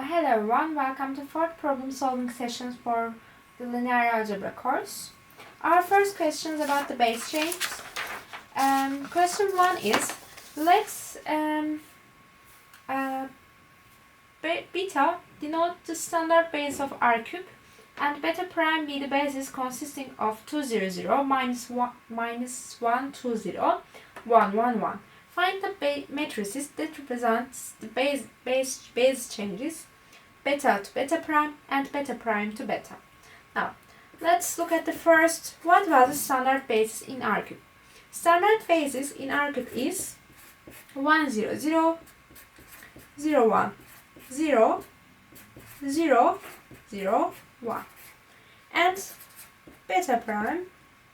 Hello everyone, welcome to fourth problem solving sessions for the linear algebra course. Our first question is about the base changes. Question 1 is, let's beta denote the standard base of R cube and beta prime be the basis consisting of 2, 0, 0, minus 1, 1, 2, 0, 1, 1, 1. Find the matrices that represents the base changes beta to beta prime and beta prime to beta. Now, let's look at the first. What was the standard basis in R cube? Standard basis in R cube is 1, 0, 0, 0, 1, 0, 0, 0, 1. And beta prime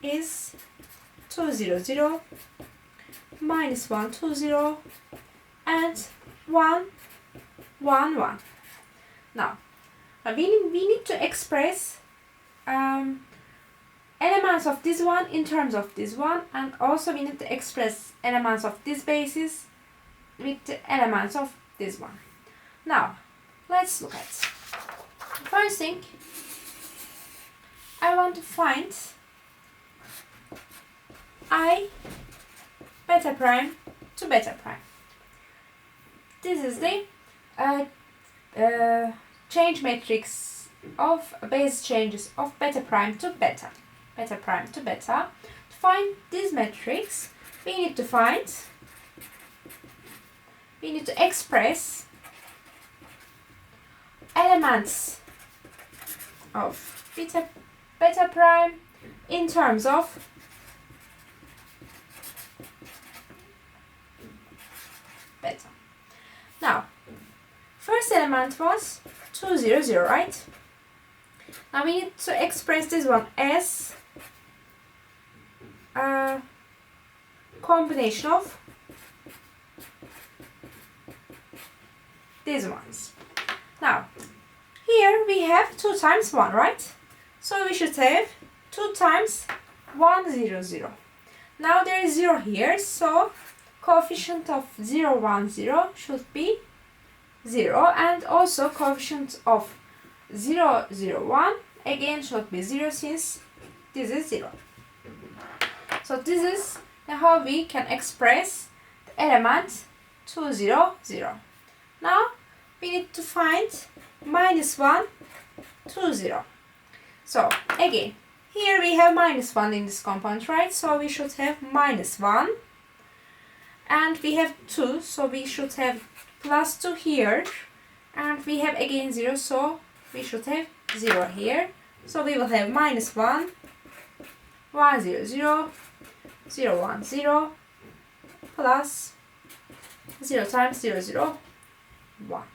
is 2, 0, 0, minus 1, 2, 0, and 1, 1, 1. Now, we need to express elements of this one in terms of this one, and also we need to express elements of this basis with the elements of this one. Now, let's look at. First thing, I want to find I beta prime to beta prime. This is the change matrix of base changes of beta prime to beta. Beta prime to beta. To find this matrix, we need to express elements of beta prime in terms of beta. Now, first element was 2, 0, 0, right? Now we need to express this one as a combination of these ones. Now, here we have 2 times 1, right? So we should have 2 times 1, 0, 0. Now there is 0 here, so coefficient of 0, 1, 0 should be 0, and also coefficient of 0, 0, 1 again should be 0 since this is 0. So this is how we can express the element 2, 0, 0. Now we need to find minus 1, 2, 0. So again, here we have minus 1 in this component, right? So we should have minus 1. And we have 2, so we should have plus 2 here. And we have again 0, so we should have 0 here. So we will have minus 1, 1, 0, 0, 0, 1, 0, plus 0 times 0, 0, 1.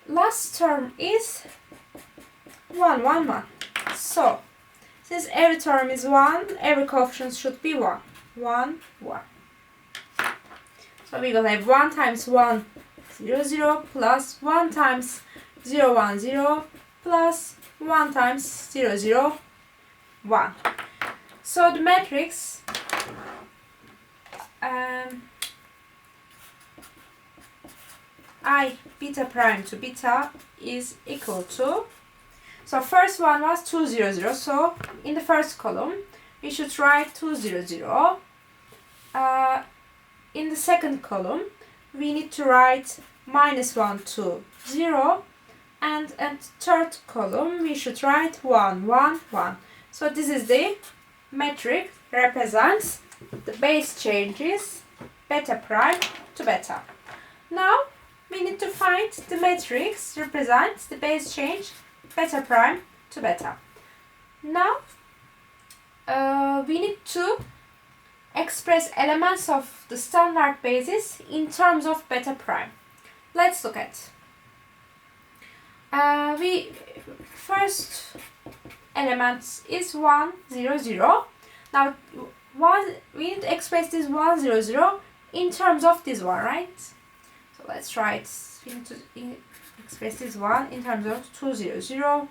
Last term is 1, 1, 1. So, since every term is 1, every coefficient should be 1. 1, 1. So we will have 1 times 1, 0, 0, plus 1 times 0, 1, 0, plus 1 times 0, 0, 1. So the matrix I beta prime to beta is equal to, so first one was 2, 0, 0, so in the first column we should write 2, 0, 0. In the second column, we need to write minus 1, 2, 0. And at third column, we should write 1, 1, 1. So this is the metric represents the base changes beta prime to beta. Now, we need to find the matrix represents the base change beta prime to beta. Now, we need to express elements of the standard basis in terms of beta prime. Let's look at. First element is 1, 0, 0. Now, we need to express this 1, 0, 0 in terms of this one, right? So let's try it. We need to express this one in terms of 2, 0, 0,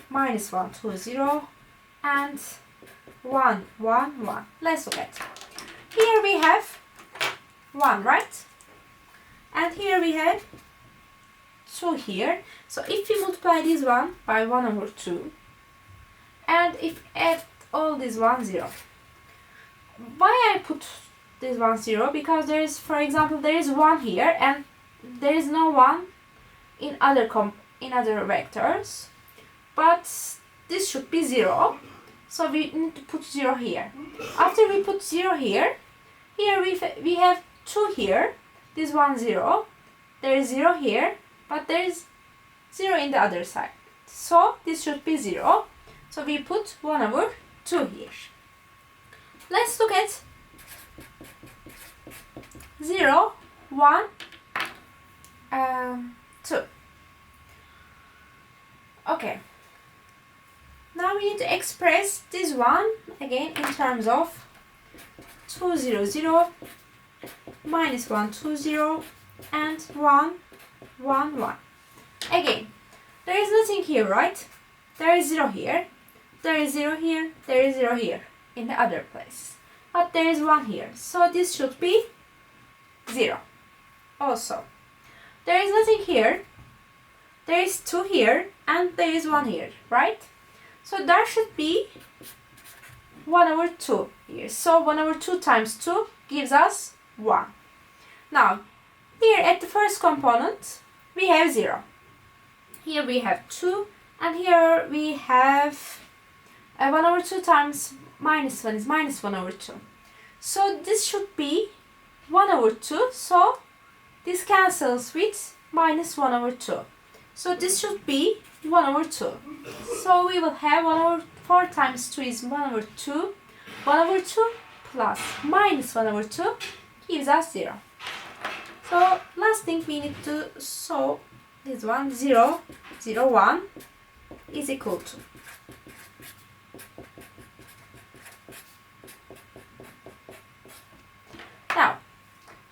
minus 1, 2, 0, and 1, 1, 1. Let's look at. Here we have 1, right? And here we have 2, 2 here. So if we multiply this one by 1 over 2, and if add all this 1, 0. Why I put this 1, 0? Because there is, for example, there is 1 here, and there is no 1 in other vectors. But this should be 0. So we need to put 0 here. After we put 0 here, we have 2 here. This 1, 0. There is 0 here, but there is 0 in the other side. So this should be 0. So we put 1 over 2 here. Let's look at 0, 1, 2. Okay. Now we need to express this one again in terms of 2, 0, 0, minus 1, 2, 0, and 1, 1, 1. Again, there is nothing here, right? There is 0 here, there is 0 here, there is 0 here in the other place. But there is 1 here, so this should be 0 also. There is nothing here, there is 2 here, and there is 1 here, right? So there should be 1 over 2 here. So 1 over 2 times 2 gives us 1. Now, here at the first component, we have 0. Here we have 2, and here we have 1 over 2 times minus 1 is minus 1 over 2. So this should be 1 over 2, so this cancels with minus 1 over 2. So this should be 1 over 2. So we will have 1 over 4 times 2 is 1 over 2. 1 over 2 plus minus 1 over 2 gives us 0. So last thing we need to solve this one, 0, 0, 1 is equal to. Now,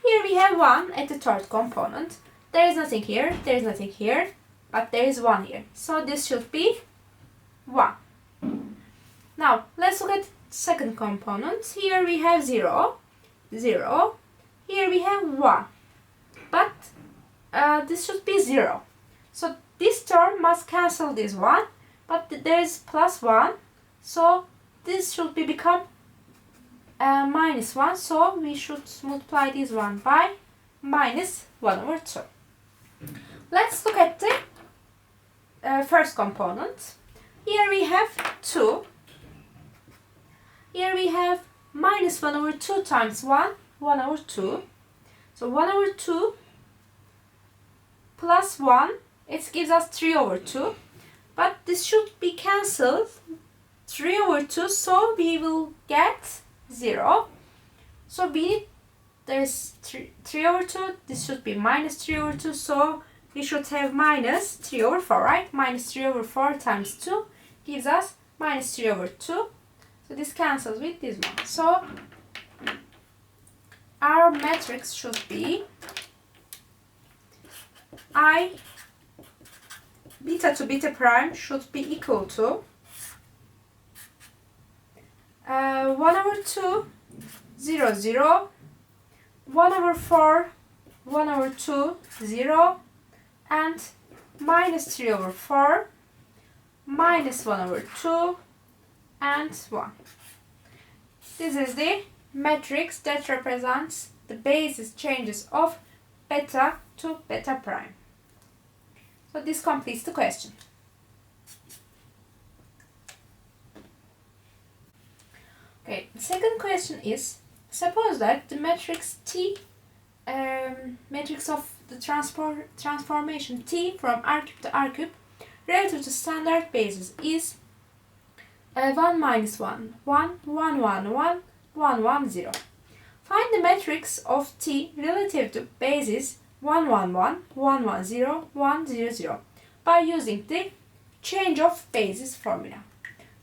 here we have 1 at the third component. There is nothing here, there is nothing here, but there is 1 here. So this should be 1. Now, let's look at second component. Here we have 0, 0. Here we have 1. But this should be 0. So this term must cancel this 1. But there is plus 1. So this should become minus 1. So we should multiply this 1 by minus 1 over 2. Let's look at the first component. Here we have 2. Here we have minus 1 over 2 times 1, 1 over 2. So 1 over 2 plus 1, it gives us 3 over 2. But this should be cancelled, 3 over 2, so we will get 0. So there's 3 over 2, this should be minus 3 over 2, so we should have minus 3 over 4, right? Minus 3 over 4 times 2 gives us minus 3 over 2. So this cancels with this one. So our matrix should be I beta to beta prime should be equal to 1 over 2, 0, 0, 1 over 4, 1 over 2, 0, and minus 3 over 4, minus 1 over 2, and 1. This is the matrix that represents the basis changes of beta to beta prime. So this completes the question. Okay, the second question is, suppose that the matrix T, matrix of the transformation T from R cube to R cube relative to standard basis is 1 minus 1, 1, 1, 1, 1, 1, 1, 0. Find the matrix of T relative to basis 1, 1, 1, 1, 1, 0, 1, 0, 0 by using the change of basis formula.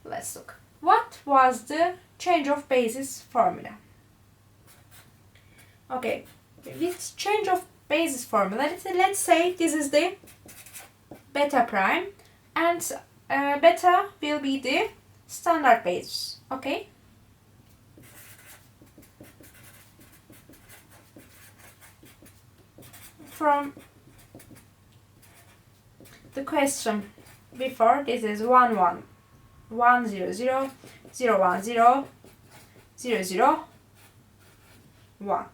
Let's look. What was the change of basis formula? Okay, with change of basis formula, let's say this is the beta prime and beta will be the standard basis, okay? From the question before. This is 1 1 1 0 0 0 1 0 0 0 1,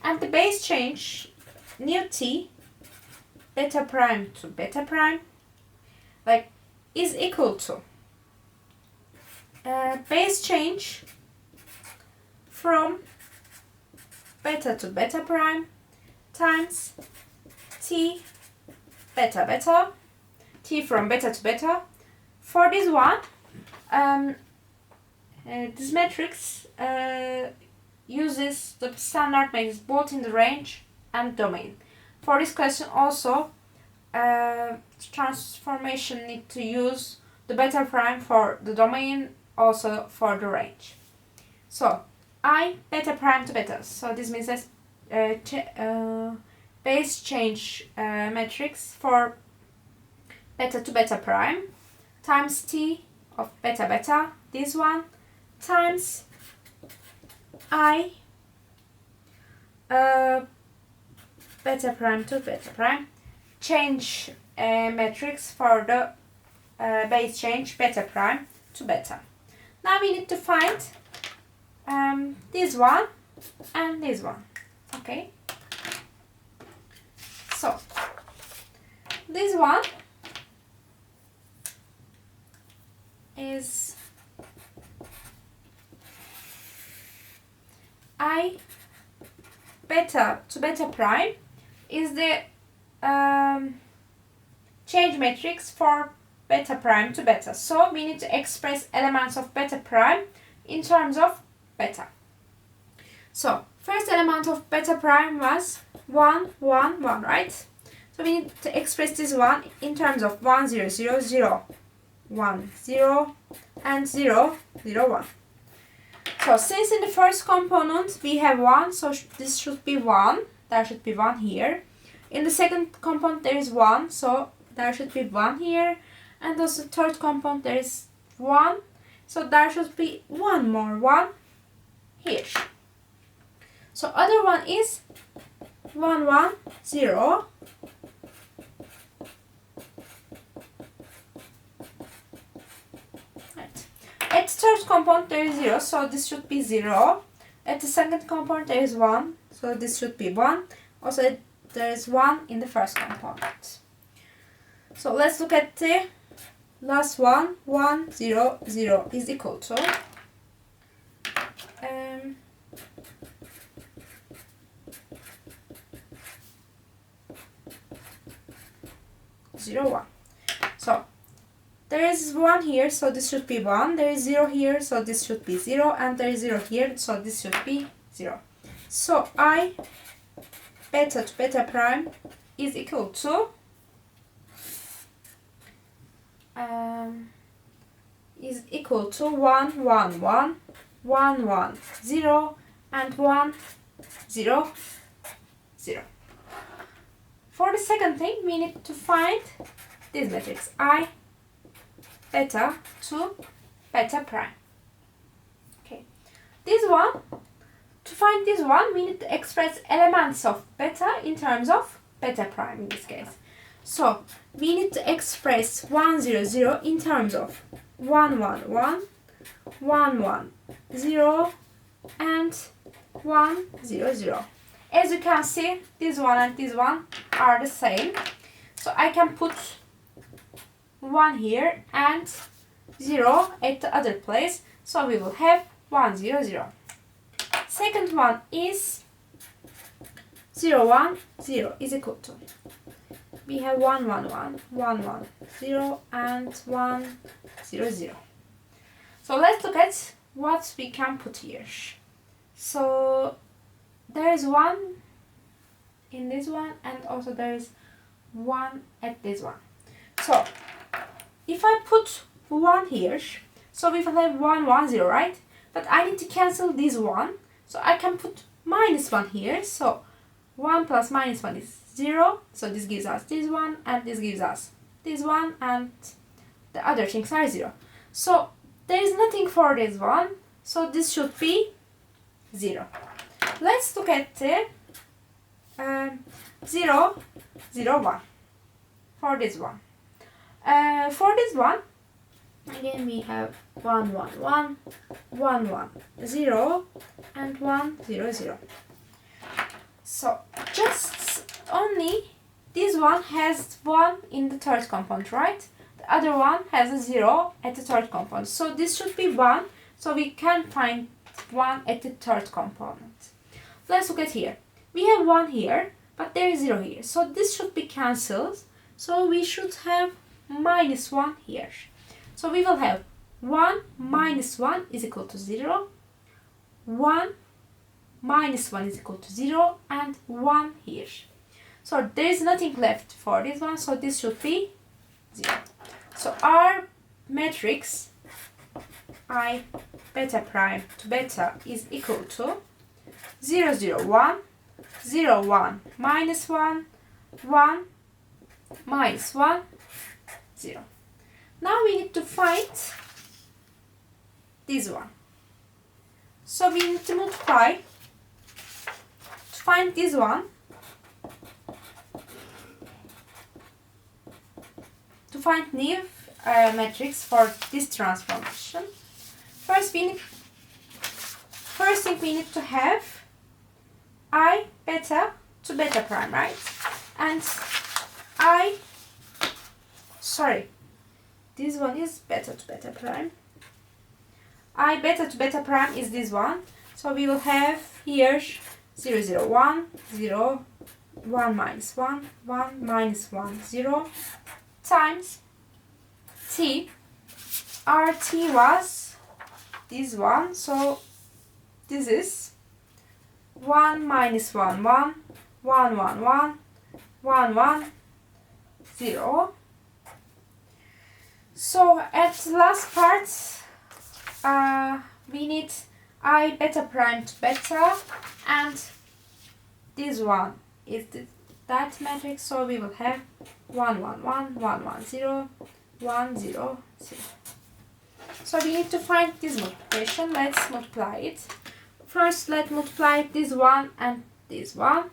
and the base change new t beta prime to beta prime like is equal to base change from beta to beta prime times t beta beta, t from beta to beta. For this one, this matrix uses the standard matrix both in the range and domain. For this question also, transformation need to use the beta prime for the domain, also for the range. So I beta prime to beta. So this means that base change matrix for beta to beta prime times t of beta beta, this one, times I beta prime to beta prime change matrix for the base change beta prime to beta. Now we need to find this one and this one. Okay, so this one is I beta to beta prime is the change matrix for beta prime to beta. So we need to express elements of beta prime in terms of beta. So first element of beta prime was 1 1 1, right? So we need to express this one in terms of 1 0 0 0 1 0 and 0 0 1. So since in the first component we have 1, so this should be 1, there should be 1 here. In the second component there is 1, so there should be 1 here. And also third component there is 1, so there should be 1 more 1 here. So other one is 1 1 0 At the third component there is 0, so this should be 0. At the second component there is 1, so this should be 1. Also there is 1 in the first component. So let's look at the last one. 1 0 0 is equal to 0 1. So there is 1 here, so this should be 1. There is 0 here, so this should be 0. And there is 0 here, so this should be 0. So I beta to beta prime is equal to 1 1 1 1 1 0 and 1 0 0. For the second thing, we need to find this matrix I beta to beta prime. Okay, this one, to find this one, we need to express elements of beta in terms of beta prime in this case. So we need to express 1 0 0 in terms of 1 1 1 1 1 0 and 1 0 0. As you can see, this one and this one are the same. So I can put 1 here and 0 at the other place. So we will have 1 0 0. Second one is 0 1 0 is equal to, we have 1 1 1 1 1 0 and 1 0 0. So let's look at what we can put here. So there is 1 in this one and also there is 1 at this one. So if I put 1 here, so we will have 1 1 0, right? But I need to cancel this 1, so I can put minus 1 here. So 1 plus minus 1 is 0, so this gives us this one and this gives us this one and the other things are 0. So there is nothing for this one, so this should be 0. Let's look at the 0 0 1 for this one. For this one, again we have 1, 1, 1, 1, 1, 0, and 1, 0, 0. So just only this one has 1 in the third component, right? The other one has a 0 at the third component. So this should be 1, so we can find 1 at the third component. Let's look at here. We have 1 here, but there is 0 here. So this should be cancelled. So we should have minus 1 here. So we will have 1 minus 1 is equal to 0, 1 minus 1 is equal to 0, and 1 here. So there is nothing left for this one, so this should be 0. So our matrix I beta prime to beta is equal to 0, 0, 1, 0, 1, minus 1, 1, minus 1, 0. Now we need to find this one. So we need to multiply to find this one. To find new matrix for this transformation, first thing we need to have I beta to beta prime, right? And this one is beta to beta prime. I beta to beta prime is this one. So we will have here 0, 0, 1, 0, 1 minus 1, 1 minus 1, 0 times t. Our t was this one. So this is 1 minus 1, 1, 1, 1, 1, 1, 1, 0. So at the last part, we need I beta prime to beta, and this one is that matrix, so we will have 1, 1, 1, 1, 1, 0, 1, 0, 0. So we need to find this multiplication. Let's multiply it. First, let's multiply this one and this one.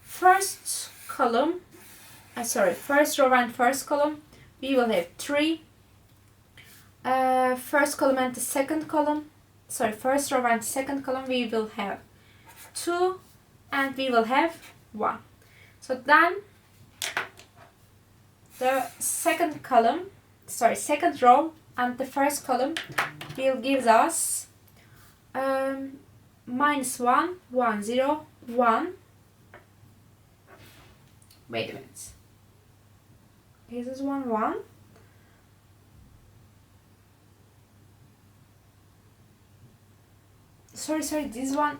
First column, first row and first column, we will have 3. First column and the second column, first row and second column, we will have 2 and we will have 1. So then the second column, second row and the first column will give us minus 1, 1, 0, 1. Wait a minute. This is 1, 1. Sorry, this one,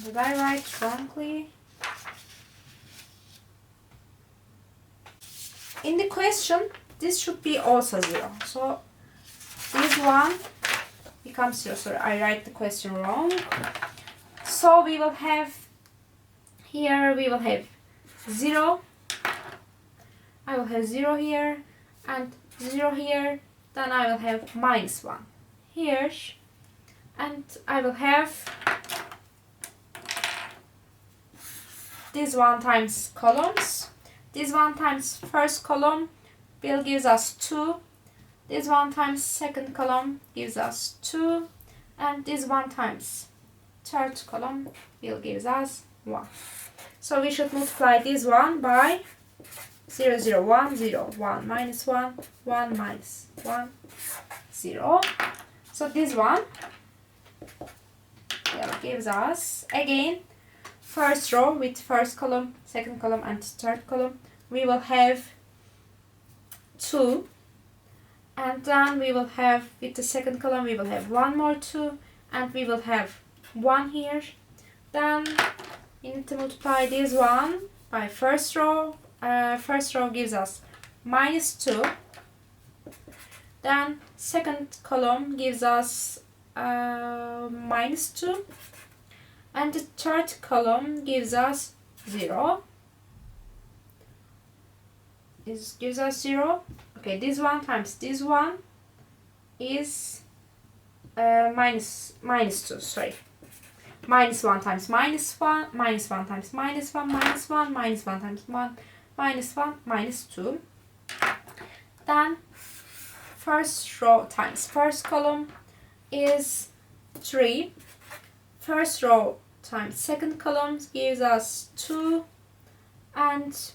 did I write wrongly? In the question, this should be also 0. So this one becomes 0. Sorry, I write the question wrong. So we will have here, we will have 0. I will have 0 here and 0 here. Then I will have minus 1 here. And I will have this one times columns. This one times first column will gives us 2. This one times second column gives us 2. And this one times third column will gives us 1. So we should multiply this one by 0, 0, 1, 0, 1 minus 1, 1 minus 1, 0. So this one gives us, again, first row with first column, second column and third column. We will have 2, and then we will have, with the second column, we will have 1 more 2, and we will have 1 here. Then we need to multiply this one by first row. First row gives us minus 2. Then second column gives us minus 2, and the third column gives us 0. This gives us 0. Okay, this one times this one is minus 2, minus 1 times minus 1, minus 1 times minus 1, minus 1, minus 1 times 1, minus 1, minus 2. then first row times first column is 3. First row times second column gives us 2, and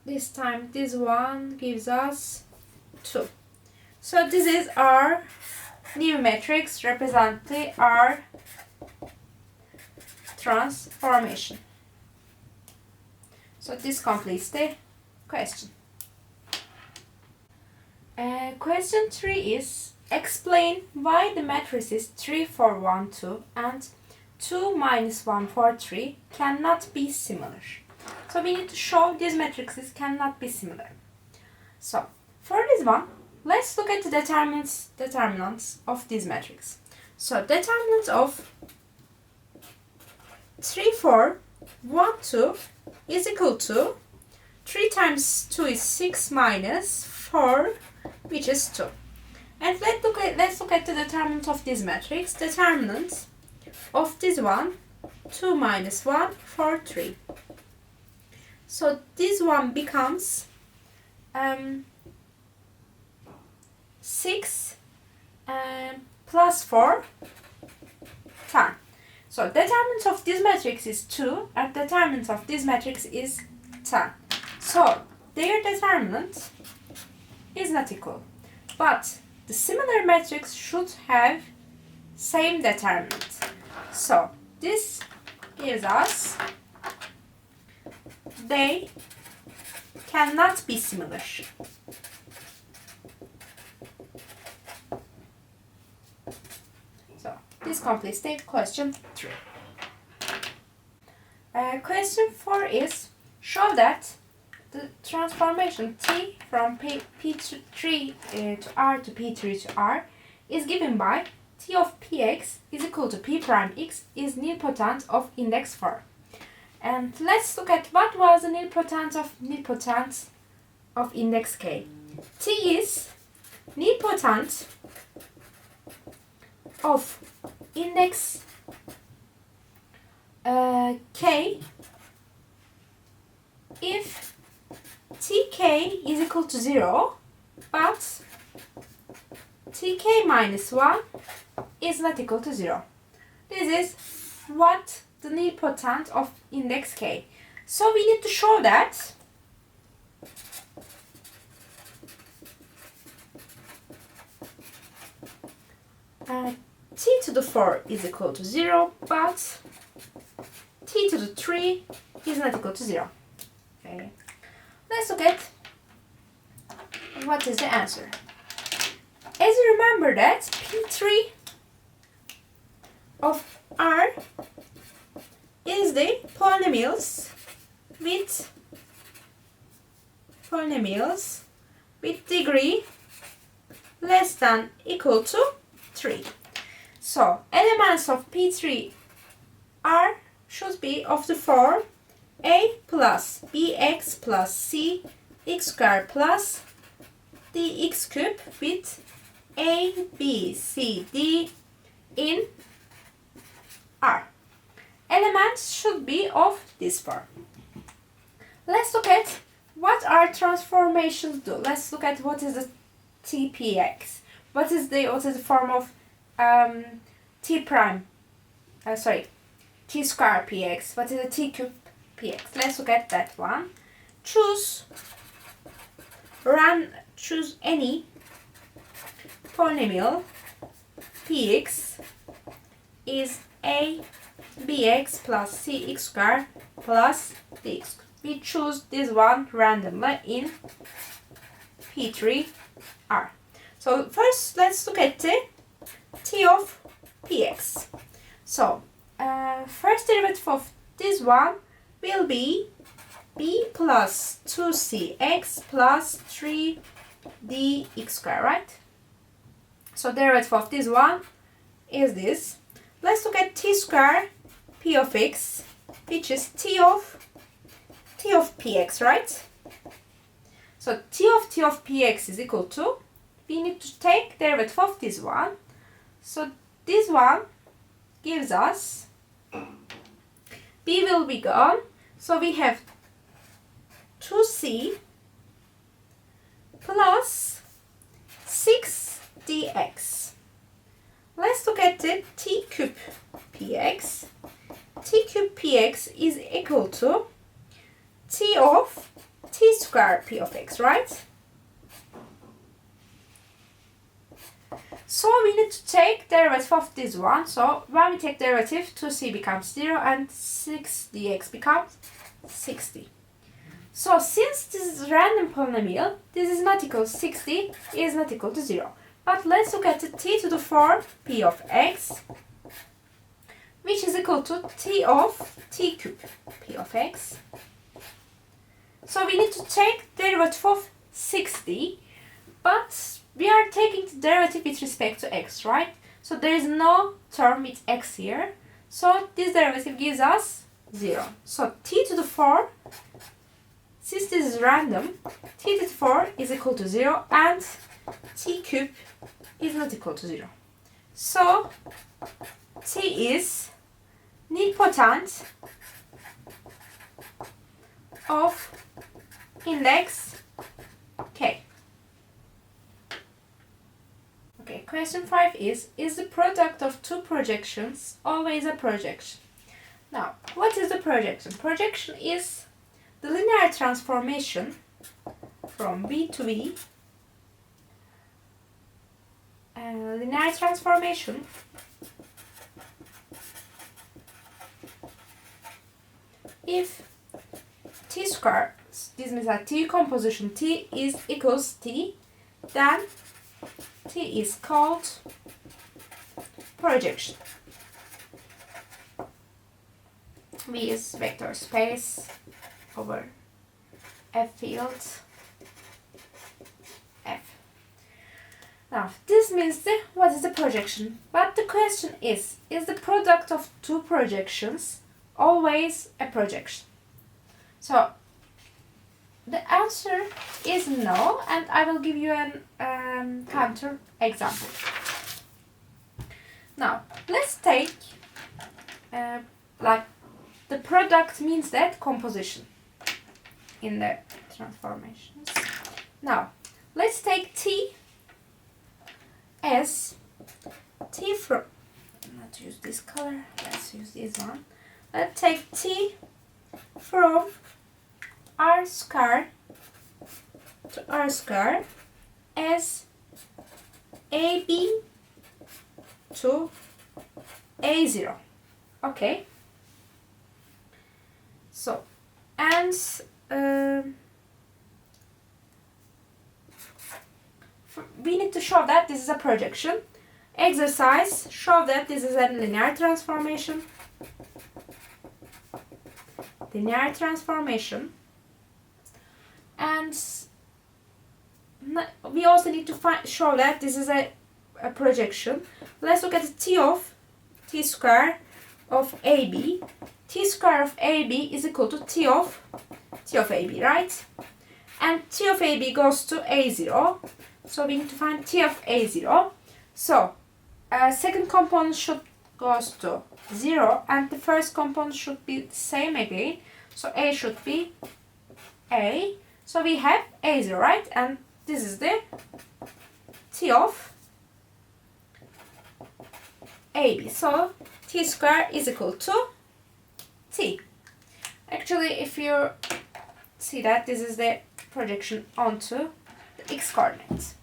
this time this one gives us 2. So this is our new matrix representing our transformation. So this completes the question. Question 3 is explain why the matrices 3, 4, 1, 2 and 2, minus 1, 4, 3 cannot be similar. So we need to show these matrices cannot be similar. So for this one, let's look at the determinants of this matrix. So determinant of 3, 4, 1, 2 is equal to 3 times 2 is 6 minus 4, which is 2. And let's look at the determinant of this matrix. Determinant of this one, 2 minus 1, 4, 3. So this one becomes 6 plus 4, 10. So determinant of this matrix is 2 and determinant of this matrix is 10. So their determinant is not equal. But the similar matrix should have same determinant. So this gives us they cannot be similar. So this completes the question 3. Question 4 is show that the transformation T from P3 to R to P3 to R is given by T of Px is equal to P prime x is nilpotent of index 4. And let's look at what was the nilpotent of index k. T is nilpotent of index k if tk is equal to 0 but tk minus 1 is not equal to 0. This is what the nilpotent of index k. So we need to show that t to the 4 is equal to 0 but t to the 3 is not equal to 0. Okay. Let's look at what is the answer. As you remember that P3 of R is the polynomials with degree less than equal to 3. So elements of P3 R should be of the form a plus bx plus c x squared plus dx cubed with a, b, c, d in R. Elements should be of this form. Let's look at what our transformations do. Let's look at what is the tpx. What is the form of t prime? T square px. What is the t cube px? Let's look at that one. Choose any polynomial px is a bx plus cx squared plus dx. We choose this one randomly in P3R. So first let's look at the t of px. So first derivative of this one will be b plus 2cx plus 3dx squared, right? So derivative of this one is this. Let's look at t squared p of x, which is t of px, right? So t of px is equal to, we need to take derivative of this one. So this one gives us, b will be gone. So we have 2c square p of x, right? So we need to take derivative of this one. So when we take derivative, 2c becomes 0 and 6dx becomes 60. So since this is random polynomial, this is not equal to 60, is not equal to 0. But let's look at the t to the 4 p of x, which is equal to t of t cube p of x. So we need to take derivative of 60, but we are taking the derivative with respect to x, right? So there is no term with x here. So this derivative gives us 0. So t to the 4, since this is random, t to the 4 is equal to 0 and t cube is not equal to 0. So t is nilpotent of index k. Okay, question 5 is the product of two projections always a projection? Now, what is the projection? Projection is the linear transformation from B to B. Linear transformation if t square, this means that t composition t is equals t, then t is called projection. V is vector space over F field F. Now this means what is the projection? But the question is the product of two projections always a projection? So the answer is no, and I will give you an counter example. Now let's take like the product means that composition in the transformations. Now let's take t as t from, not use this color, let's use this one. Let's take t from r square to r square as ab to a0. Okay. So, and we need to show that this is a projection. Exercise, show that this is a linear transformation. Linear transformation. And we also need to show that this is a projection. Let's look at the t of t square of AB. T square of AB is equal to t of AB, right? And t of AB goes to A0. So we need to find t of A0. So second component should goes to 0 and the first component should be the same again. So A should be A. So we have A0, right? And this is the t of AB. So t square is equal to t. Actually, if you see that, this is the projection onto the x coordinates.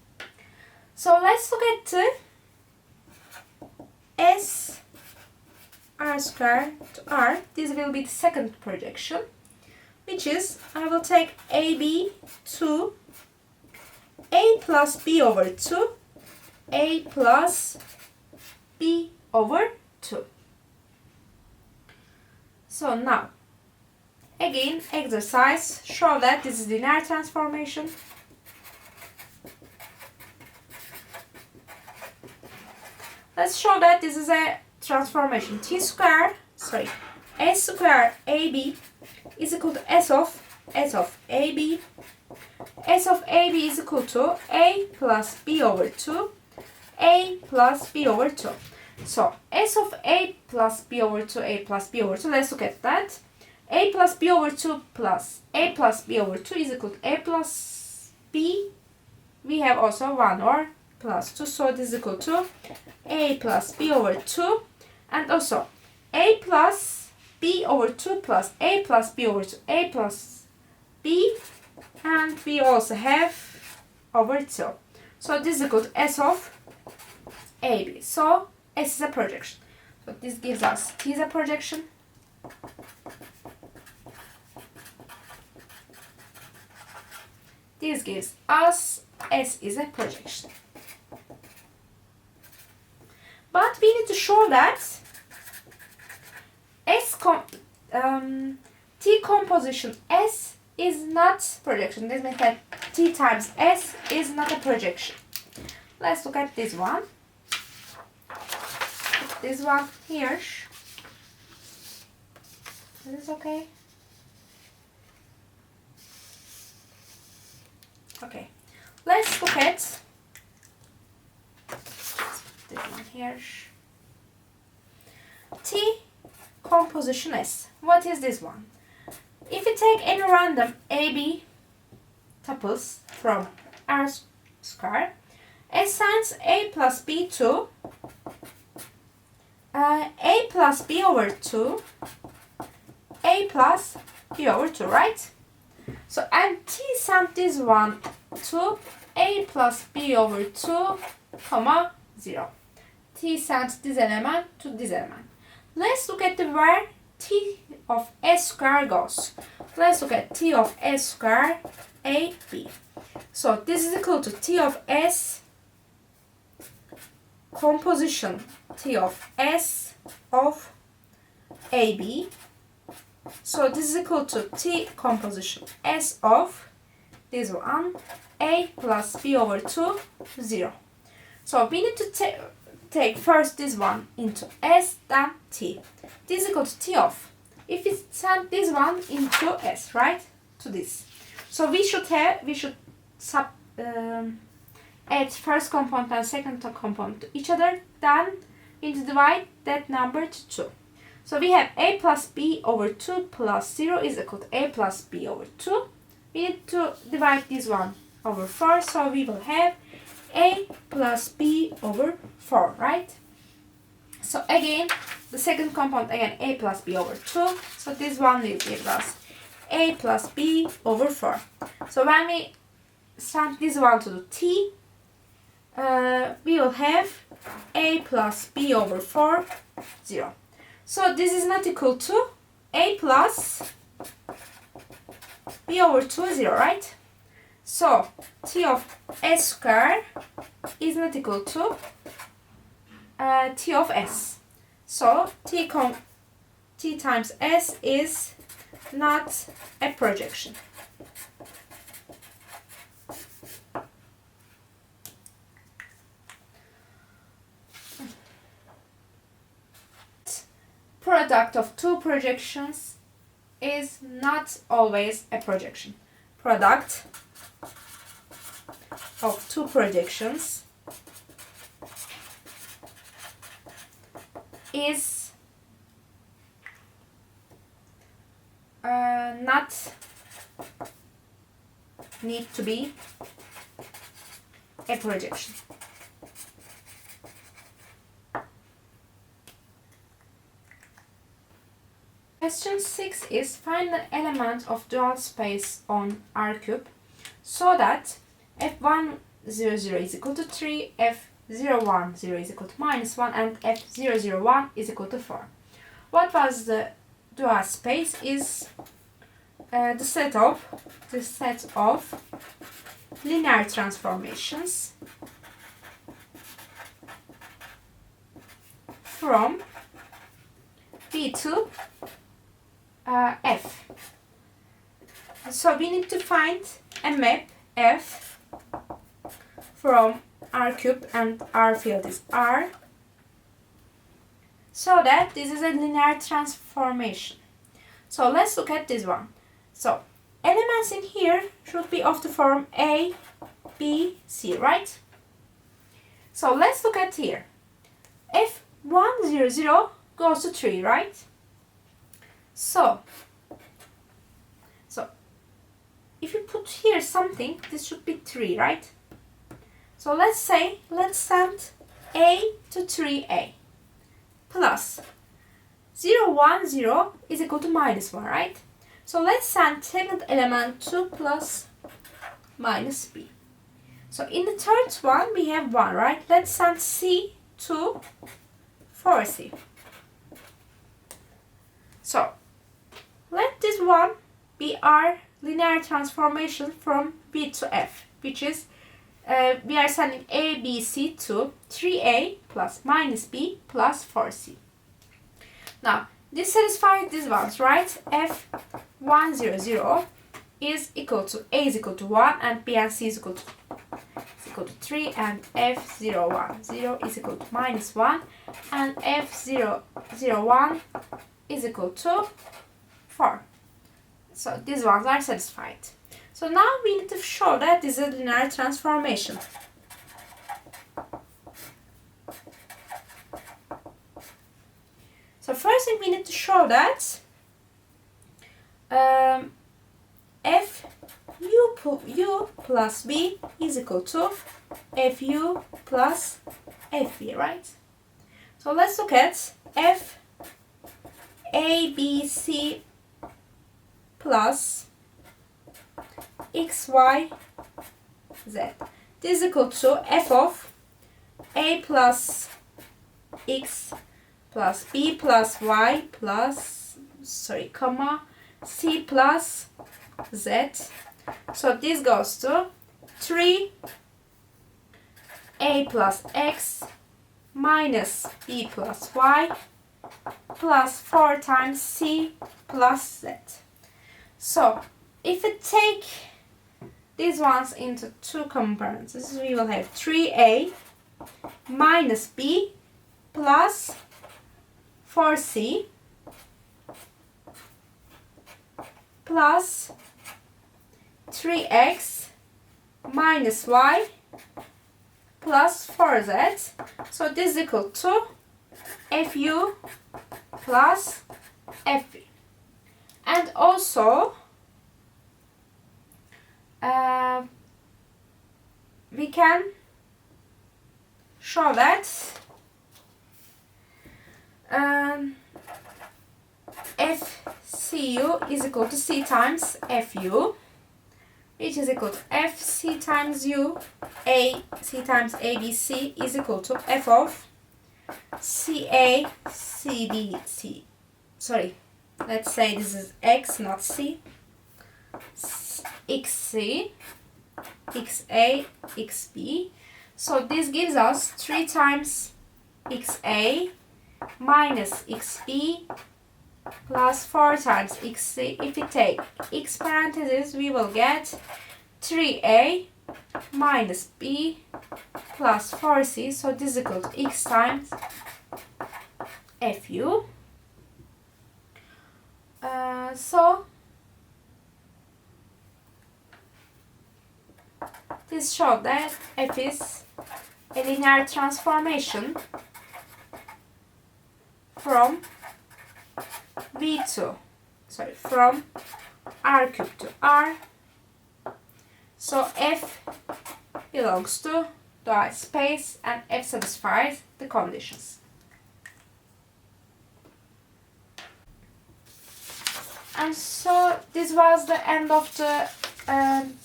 So let's look at the s r square to r. This will be the second projection, which is I will take AB to a plus b over 2, a plus b over 2. So now, again, exercise, show that this is linear transformation. Let's show that this is a transformation. S square AB is equal to S of AB. S of AB is equal to A plus B over 2, A plus B over 2. So S of A plus B over 2, A plus B over 2, let's look at that. A plus B over 2 plus A plus B over 2 is equal to A plus B. We have also 1 or plus 2, so this is equal to A plus B over 2. And also A plus B over 2 plus A plus B over 2, A plus B and we also have over 2. So this is equal to S of AB. So S is a projection. So this gives us T is a projection. This gives us S is a projection. But we need to show that T composition S is not projection. This means that T times S is not a projection. Let's look at this one. Put this one here. Is this okay? Okay. Let's look at this one here. T composition S. What is this one? If you take any random AB tuples from R square, assigns A plus B to A plus B over 2, A plus B over 2, right? So, and T sent this one to A plus B over 2, comma 0. T sent this element to this element. Let's look at where T of S square goes. Let's look at T of S square A, B. So this is equal to T of S composition T of S of AB. So this is equal to T composition S of this one, A plus B over 2, 0. So we need to take first this one into S, then T. This is equal to T of, if we send this one into S, right? To this. So we should add first component and second component to each other, then we need to divide that number to 2. So we have A plus B over 2 plus 0 is equal to A plus B over 2. We need to divide this one over 4, so we will have A plus B over 4, right? So again, the second component, again, A plus B over 2. So this one will give us A plus B over 4. So when we send this one to the T, we will have A plus B over 4, 0. So this is not equal to A plus B over 2, 0, right? So T of S square is not equal to T of S. So T times S is not a projection. Product of two projections is not always a projection. Product of two projections is not need to be a projection. Question 6 is find an element of dual space on R cube so that f100 is equal to 3, f010 is equal to -1, and f001 is equal to 4. What was the dual space is the set of linear transformations from B to F. So we need to find a map F from R cube, and R field is R, so that this is a linear transformation. So let's look at this one. So elements in here should be of the form A, B, C, right? So let's look at here. F100 goes to 3, right? So if you put here something, this should be 3, right? So let's send A to 3A plus 010 is equal to -1, right? So let's send second element 2 plus minus b. So in the third one we have 1, right? Let's send c to 4c. So let this one be our linear transformation from b to f, which is we are sending a, b, c to 3a plus minus b plus 4c. Now this satisfies these ones, right? f1, 0, 0 is equal to a is equal to 1 and b and c is equal to 3, and f0, 1, 0 is equal to minus 1 and f0, 0, 1 is equal to 4. So these ones are satisfied. So now we need to show that this is a linear transformation. So first thing we need to show that fu plus b is equal to fu plus fb, right? So let's look at f a, b, c plus x, y, z. This is equal to f of a plus x plus b plus y plus, comma, c plus z. So this goes to 3 a plus x minus b plus y plus 4 times c plus z. So if we take these ones into two components, we will have 3a minus b plus 4c plus 3x minus y plus 4z. So this is equal to fu plus fv. And also we can show that fcu is equal to c times fu, which is equal to fc times u, a c times abc is equal to f of ca cb c. Let's say this is x, not c. xc, xa, xb. So this gives us 3 times xa minus xb plus 4 times xc. If we take x parentheses, we will get 3a minus b plus 4c. So this is equal to x times fu. So this shows that f is a linear transformation from from r cubed to r. So f belongs to the space and f satisfies the conditions. And so this was the end of the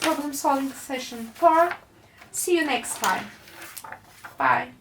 problem solving session 4. See you next time. Bye.